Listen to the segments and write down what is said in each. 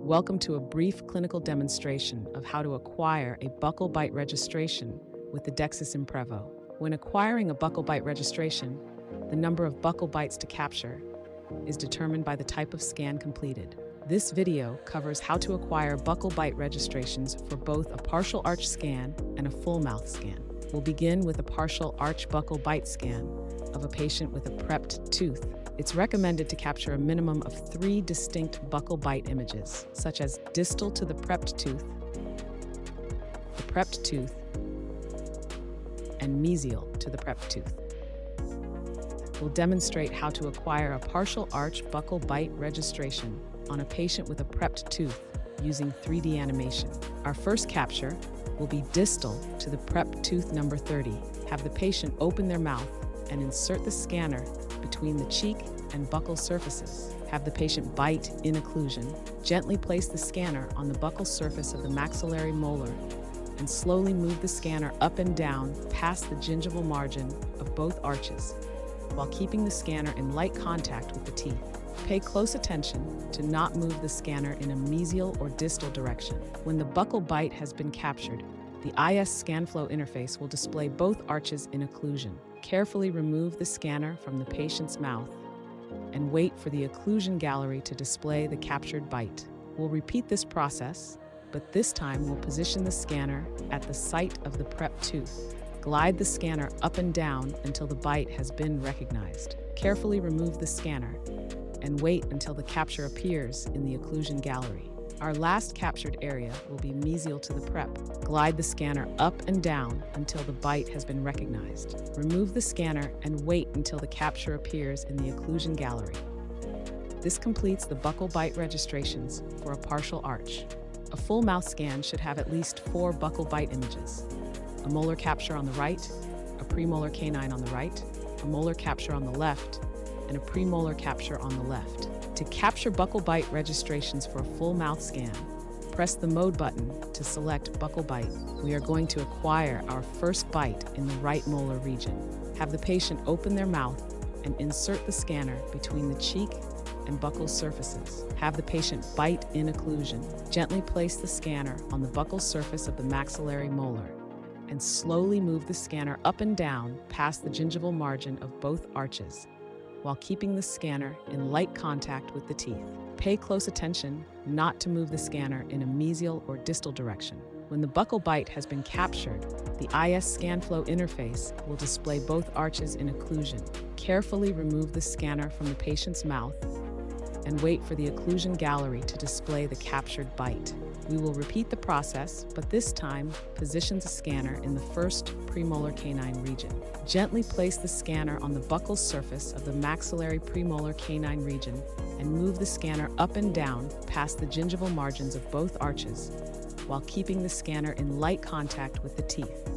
Welcome to a brief clinical demonstration of how to acquire a buccal bite registration with the DEXIS Imprevo. When acquiring a buccal bite registration, the number of buccal bites to capture is determined by the type of scan completed. This video covers how to acquire buccal bite registrations for both a partial arch scan and a full mouth scan. We'll begin with a partial arch buccal bite scan of a patient with a prepped tooth. It's recommended to capture a minimum of 3 distinct buccal bite images, such as distal to the prepped tooth, and mesial to the prepped tooth. We'll demonstrate how to acquire a partial arch buccal bite registration on a patient with a prepped tooth using 3D animation. Our first capture will be distal to the prepped tooth number 30. Have the patient open their mouth and insert the scanner between the cheek and buccal surfaces. Have the patient bite in occlusion. Gently place the scanner on the buccal surface of the maxillary molar and slowly move the scanner up and down past the gingival margin of both arches, while keeping the scanner in light contact with the teeth. Pay close attention to not move the scanner in a mesial or distal direction. When the buccal bite has been captured, the IS ScanFlow interface will display both arches in occlusion. Carefully remove the scanner from the patient's mouth and wait for the occlusion gallery to display the captured bite. We'll repeat this process, but this time we'll position the scanner at the site of the prepped tooth. Glide the scanner up and down until the bite has been recognized. Carefully remove the scanner and wait until the capture appears in the occlusion gallery. Our last captured area will be mesial to the prep. Glide the scanner up and down until the bite has been recognized. Remove the scanner and wait until the capture appears in the occlusion gallery. This completes the buccal bite registrations for a partial arch. A full mouth scan should have at least 4 buccal bite images: a molar capture on the right, a premolar canine on the right, a molar capture on the left, and a premolar capture on the left. To capture buccal bite registrations for a full mouth scan, press the Mode button to select buccal bite. We are going to acquire our first bite in the right molar region. Have the patient open their mouth and insert the scanner between the cheek and buccal surfaces. Have the patient bite in occlusion. Gently place the scanner on the buccal surface of the maxillary molar and slowly move the scanner up and down past the gingival margin of both arches, while keeping the scanner in light contact with the teeth. Pay close attention not to move the scanner in a mesial or distal direction. When the buccal bite has been captured, the IS ScanFlow interface will display both arches in occlusion. Carefully remove the scanner from the patient's mouth and wait for the occlusion gallery to display the captured bite. We will repeat the process, but this time position the scanner in the first premolar canine region. Gently place the scanner on the buccal surface of the maxillary premolar canine region and move the scanner up and down past the gingival margins of both arches, while keeping the scanner in light contact with the teeth.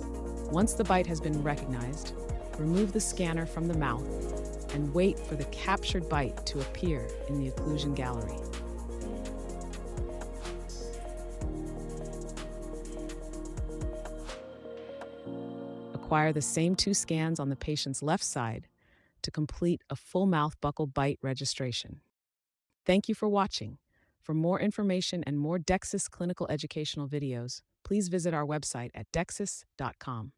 Once the bite has been recognized, remove the scanner from the mouth and wait for the captured bite to appear in the occlusion gallery. Acquire the same 2 scans on the patient's left side to complete a full mouth buccal bite registration. Thank you for watching. For more information and more DEXIS clinical educational videos, please visit our website at dexis.com.